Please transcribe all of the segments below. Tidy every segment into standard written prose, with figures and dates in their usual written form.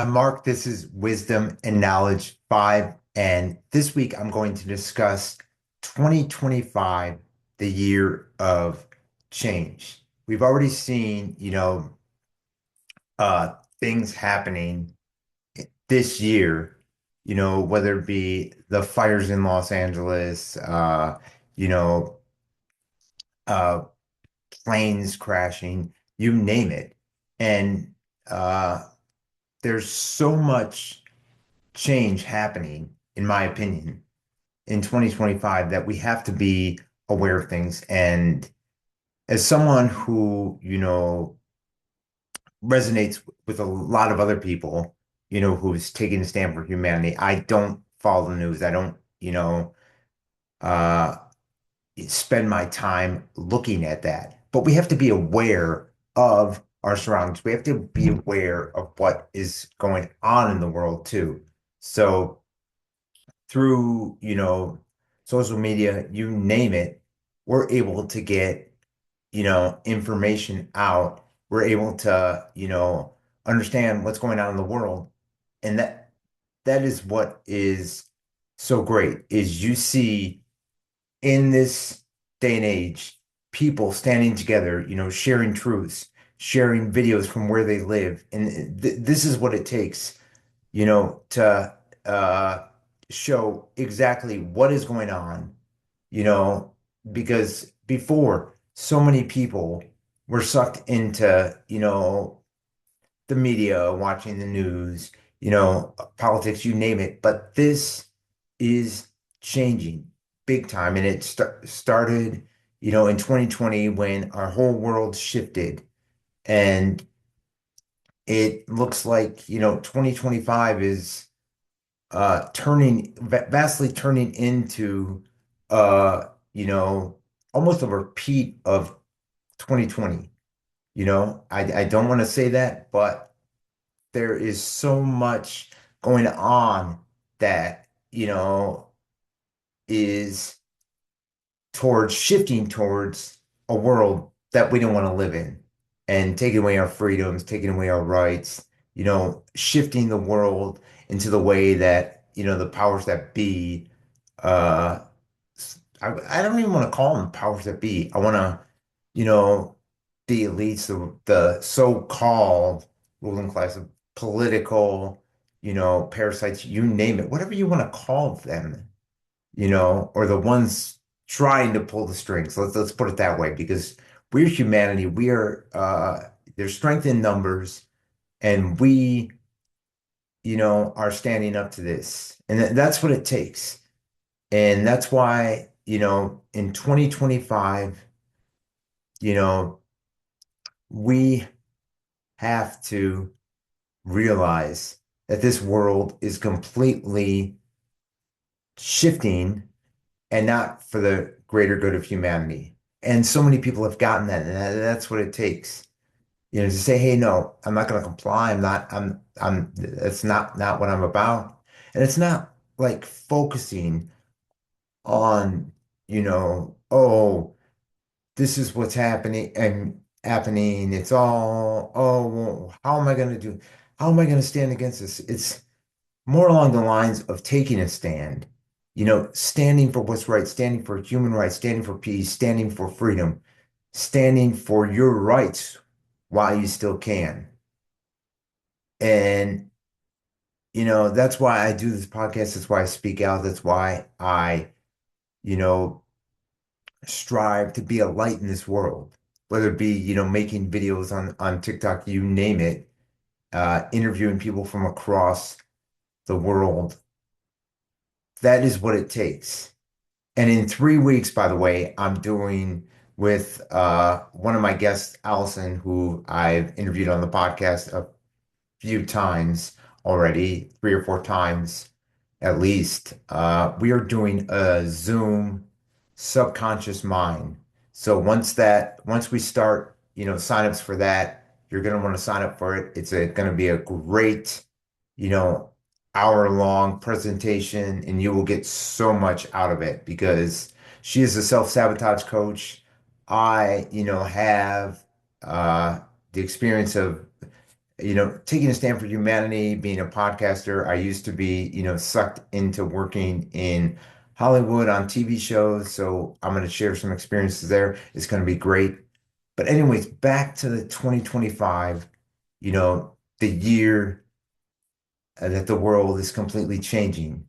I'm Mark. This is Wisdom and Knowledge 5. And this week I'm going to discuss 2025, the year of change. We've already seen, things happening this year, whether it be the fires in Los Angeles, you know, uh, planes crashing, you name it. And uh, there's so much change happening, in my opinion, in 2025 that we have to be aware of things. And as someone who, resonates with a lot of other people, who's taking a stand for humanity, I don't follow the news. I don't, uh, spend my time looking at that. But we have to be aware of our surroundings. We have to be aware of what is going on in the world too. So through, social media, you name it, we're able to get, information out. We're able to, understand what's going on in the world. And that is what is so great is you see in this day and age, people standing together, sharing truths, sharing videos from where they live. And this is what it takes, to show exactly what is going on, you know, because before so many people were sucked into, the media, watching the news, politics, you name it. But this is changing big time. And it started, in 2020 when our whole world shifted. And it looks like, 2025 is vastly turning into, uh, you know, almost a repeat of 2020. I don't want to say that, but there is so much going on that, is towards shifting towards a world that we don't want to live in and taking away our freedoms, taking away our rights, shifting the world into the way that, the powers that be, uh, I don't even want to call them powers that be. I want to, you know, the elites, the so-called ruling class of political, parasites, you name it, whatever you want to call them, or the ones trying to pull the strings. Let's put it that way, because we're humanity. We are there's strength in numbers, and we, are standing up to this. And that's what it takes. And that's why, in 2025, you know, we have to realize that this world is completely shifting and not for the greater good of humanity. And so many people have gotten that, and that's what it takes. To say, hey, no, I'm not going to comply. That's not what I'm about. And it's not like focusing on, oh, this is what's happening. It's all, oh, well, how am I going to stand against this? It's more along the lines of taking a stand, standing for what's right, standing for human rights, standing for peace, standing for freedom, standing for your rights while you still can. And, that's why I do this podcast. That's why I speak out. That's why I, you know, strive to be a light in this world, whether it be, making videos on TikTok, you name it, interviewing people from across the world. That is what it takes. And in 3 weeks, by the way, I'm doing with one of my guests, Allison, who I've interviewed on the podcast a few times already, 3 or 4 times at least. We are doing a Zoom subconscious mind. So once we start, signups for that, you're going to want to sign up for it. It's going to be a great, you know, hour-long presentation, and you will get so much out of it because she is a self-sabotage coach. I, have the experience of taking a stand for humanity, being a podcaster. I used to be, sucked into working in Hollywood on TV shows. So I'm going to share some experiences there. It's going to be great. But anyways, back to the 2025, the year that the world is completely changing,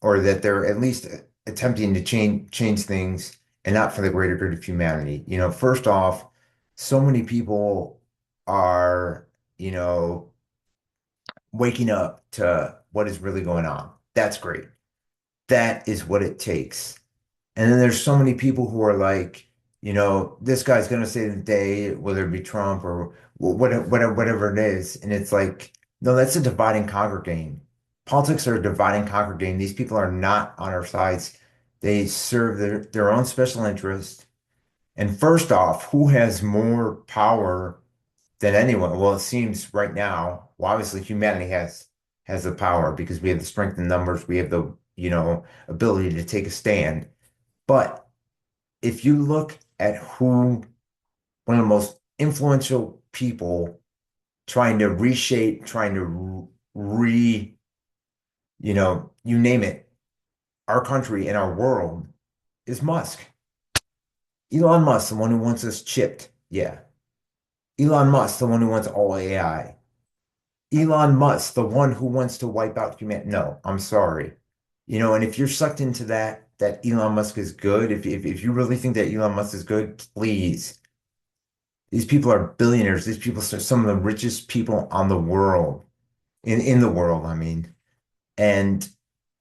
or that they're at least attempting to change things and not for the greater good of humanity. First off, so many people are, you know, waking up to what is really going on. That's great. That is what it takes. And then there's so many people who are like, this guy's going to save the day, whether it be Trump or whatever it is. And it's like, no, that's a divide and conquer game. Politics are a divide and conquer game. These people are not on our sides. They serve their own special interest. And first off, who has more power than anyone? Well, it seems right now, well, obviously humanity has the power because we have the strength in numbers, we have the, ability to take a stand. But if you look at who one of the most influential people trying to reshape, trying to you name it, our country and our world is Musk. Elon Musk, the one who wants us chipped. Yeah. Elon Musk, the one who wants all AI. Elon Musk, the one who wants to wipe out humanity. No, I'm sorry. And if you're sucked into that Elon Musk is good, if you really think that Elon Musk is good, please. These people are billionaires. These people are some of the richest people on the world, in the world, I mean. And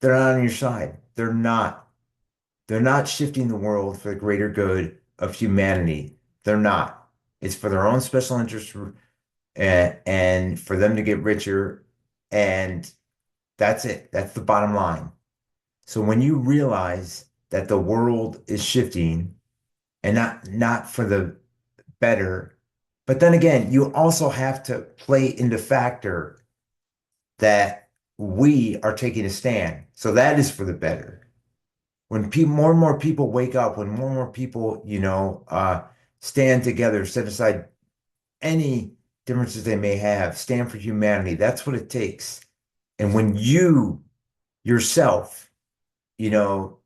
they're not on your side. They're not. They're not shifting the world for the greater good of humanity. They're not. It's for their own special interest and for them to get richer. And that's it. That's the bottom line. So when you realize that the world is shifting and not for the better, but then again, you also have to play into factor that we are taking a stand. So that is for the better. When more and more people wake up, when more and more people, stand together, set aside any differences they may have, stand for humanity, that's what it takes. And when you yourself, you know,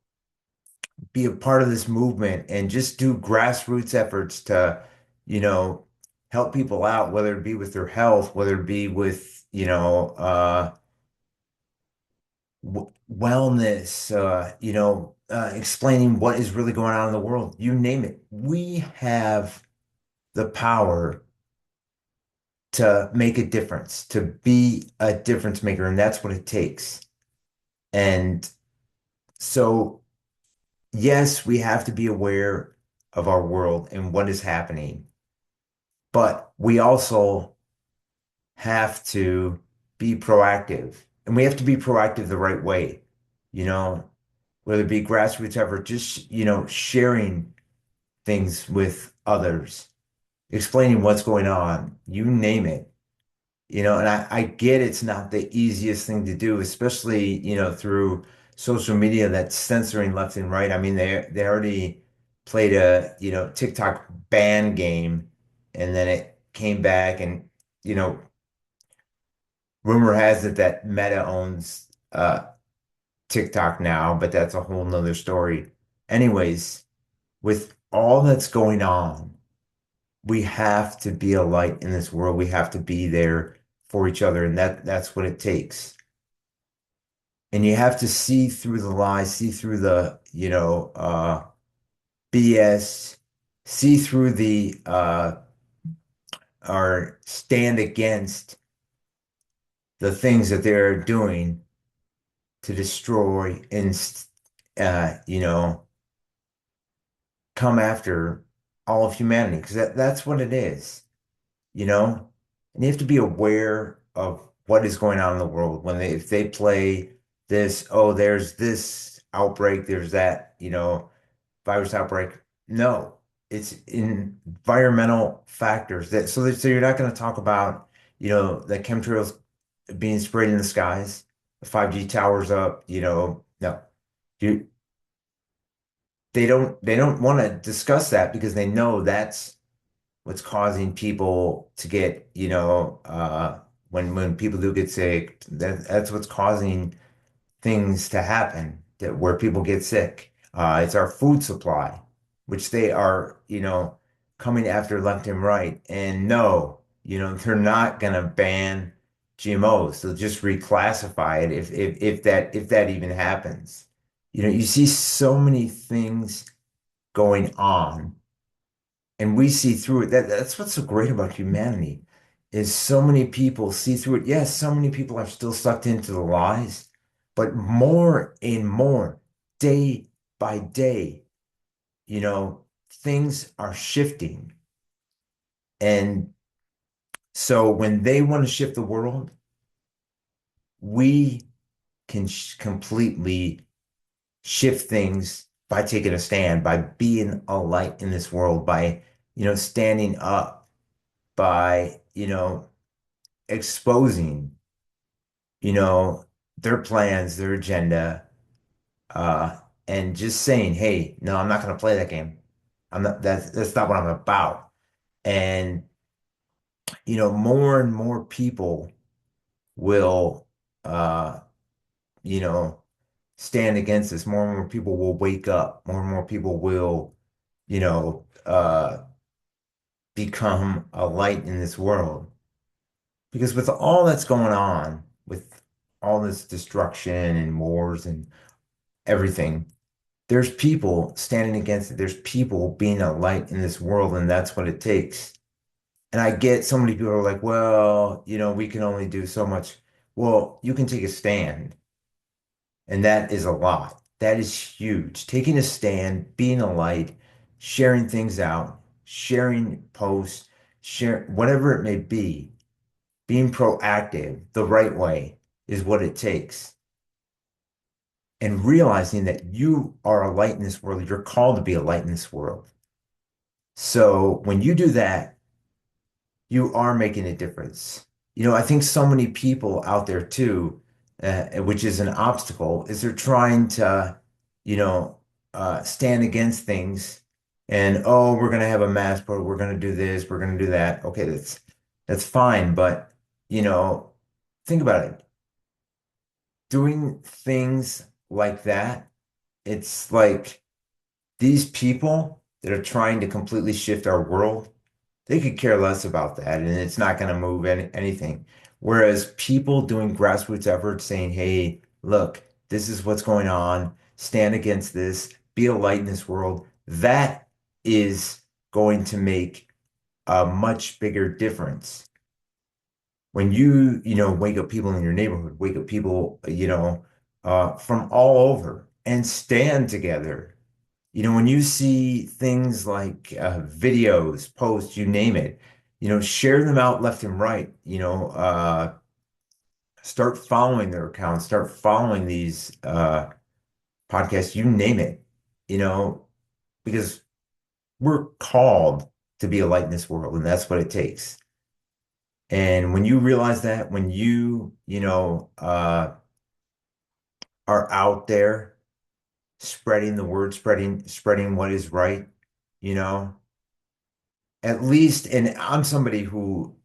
be a part of this movement and just do grassroots efforts to, you know, help people out, whether it be with their health, whether it be with, wellness, explaining what is really going on in the world, you name it. We have the power to make a difference, to be a difference maker, and that's what it takes. And so, yes, we have to be aware of our world and what is happening, but we also have to be proactive, and we have to be proactive the right way, you know, whether it be grassroots effort, just, sharing things with others, explaining what's going on, you name it. And I get it's not the easiest thing to do, especially, through social media that's censoring left and right. I mean, they already played a, TikTok ban game and then it came back and, you know, rumor has it that Meta owns TikTok now, but that's a whole nother story. Anyways, with all that's going on, we have to be a light in this world. We have to be there for each other, and that's what it takes. And you have to see through the lies, see through the, BS, see through the or stand against the things that they're doing to destroy and come after all of humanity, because that's what it is. you know? And you have to be aware of what is going on in the world when if they play this, oh, there's this outbreak, there's that, virus outbreak. No, it's environmental factors so you're not going to talk about, the chemtrails being sprayed in the skies, the 5G towers up, no. You they don't want to discuss that because they know that's what's causing people to get, when people do get sick, that's what's causing things to happen that where people get sick. It's our food supply, which they are, coming after left and right. And no, they're not gonna ban GMOs. They'll just reclassify it if that even happens. You see so many things going on, and we see through it. That's what's so great about humanity, is so many people see through it. Yes, so many people are still sucked into the lies, but more and more, day by day, things are shifting. And so when they want to shift the world, we can completely shift things by taking a stand, by being a light in this world, by, standing up, by, exposing, you know, their plans, their agenda, uh, and just saying, hey, no, I'm not going to play that game. That's not what I'm about. And, more and more people will, uh, you know, stand against this. More and more people will wake up. More and more people will, become a light in this world. Because with all that's going on, with all this destruction and wars and everything, there's people standing against it. There's people being a light in this world, and that's what it takes. And I get so many people are like, well, we can only do so much. Well, you can take a stand, and that is a lot. That is huge. Taking a stand, being a light, sharing things out, sharing posts, share whatever it may be, being proactive the right way is what it takes. And realizing that you are a light in this world, you're called to be a light in this world. So when you do that, you are making a difference. I think so many people out there too, which is an obstacle, is they're trying to, you know, stand against things and, oh, we're going to have a mass vote, we're going to do this, we're going to do that. Okay, that's fine, but think about it. Doing things like that, it's like these people that are trying to completely shift our world, they could care less about that and it's not going to move anything. Whereas people doing grassroots efforts saying, hey, look, this is what's going on, stand against this, be a light in this world, that is going to make a much bigger difference. When wake up people in your neighborhood, wake up people, from all over and stand together. When you see things like videos, posts, you name it, share them out left and right. Start following their accounts, start following these podcasts, you name it, you know, because we're called to be a light in this world, and that's what it takes. And when you realize that, when are out there spreading the word, spreading what is right, you know, at least, and I'm somebody who,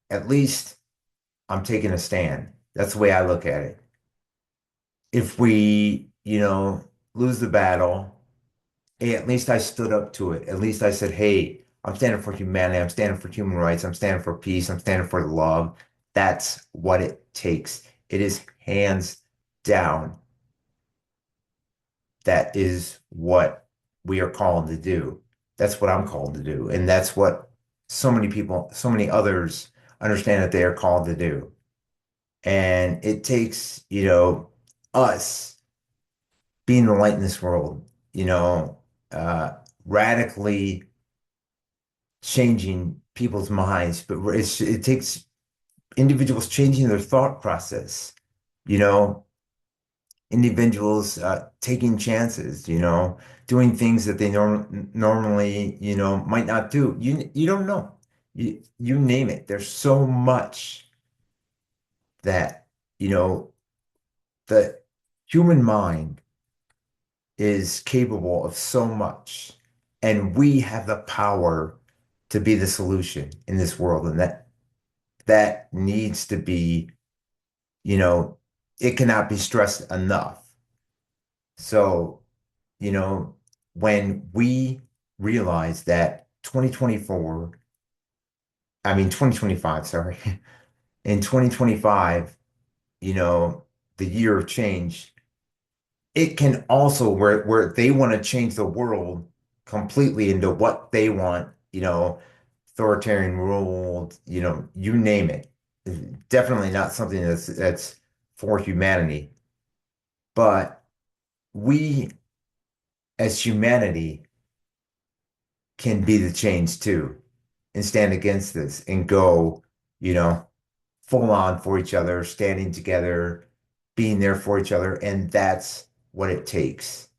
at least I'm taking a stand. That's the way I look at it. If we, lose the battle, hey, at least I stood up to it. At least I said, hey, I'm standing for humanity. I'm standing for human rights. I'm standing for peace. I'm standing for love. That's what it takes. It is hands down. That is what we are called to do. That's what I'm called to do. And that's what so many people, so many others understand that they are called to do. And it takes, us being the light in this world, uh, radically changing people's minds, but it takes individuals changing their thought process, you know, individuals taking chances, doing things that they normally, might not do. You don't know. You name it. There's so much that, the human mind is capable of so much. And we have the power to be the solution in this world. And that needs to be, you know, it cannot be stressed enough. So, you know, when we realize that 2024, I mean 2025, sorry, in 2025, you know, the year of change, it can also where they want to change the world completely into what they want, authoritarian rule, you name it. Definitely not something that's for humanity. But we as humanity can be the change too and stand against this and go, you know, full on for each other, standing together, being there for each other. And that's what it takes.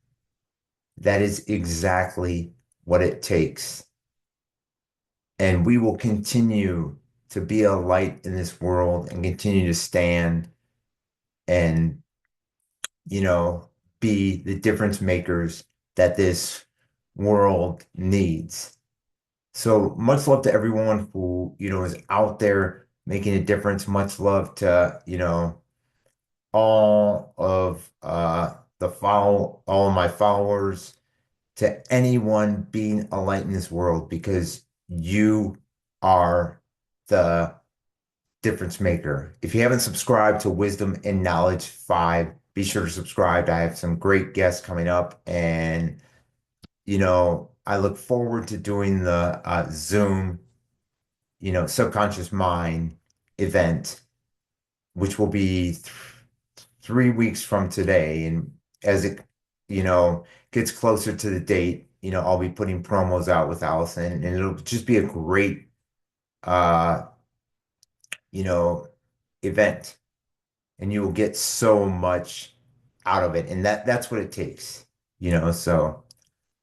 That is exactly what it takes. And we will continue to be a light in this world and continue to stand and, you know, be the difference makers that this world needs. So much love to everyone who, is out there making a difference. Much love to, all of all of my followers, to anyone being a light in this world, because you are the difference maker. If you haven't subscribed to Wisdom and Knowledge 5, be sure to subscribe. I have some great guests coming up, and I look forward to doing the Zoom, subconscious mind event, which will be 3 weeks from today. And as it, you know, gets closer to the date, I'll be putting promos out with Allison, and it'll just be a great, uh, you know, event, and you will get so much out of it. And that's what it takes, so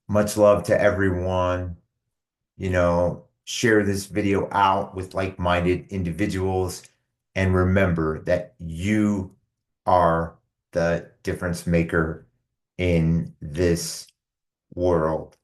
much love to everyone. Share this video out with like-minded individuals, and remember that you are the difference maker in this world.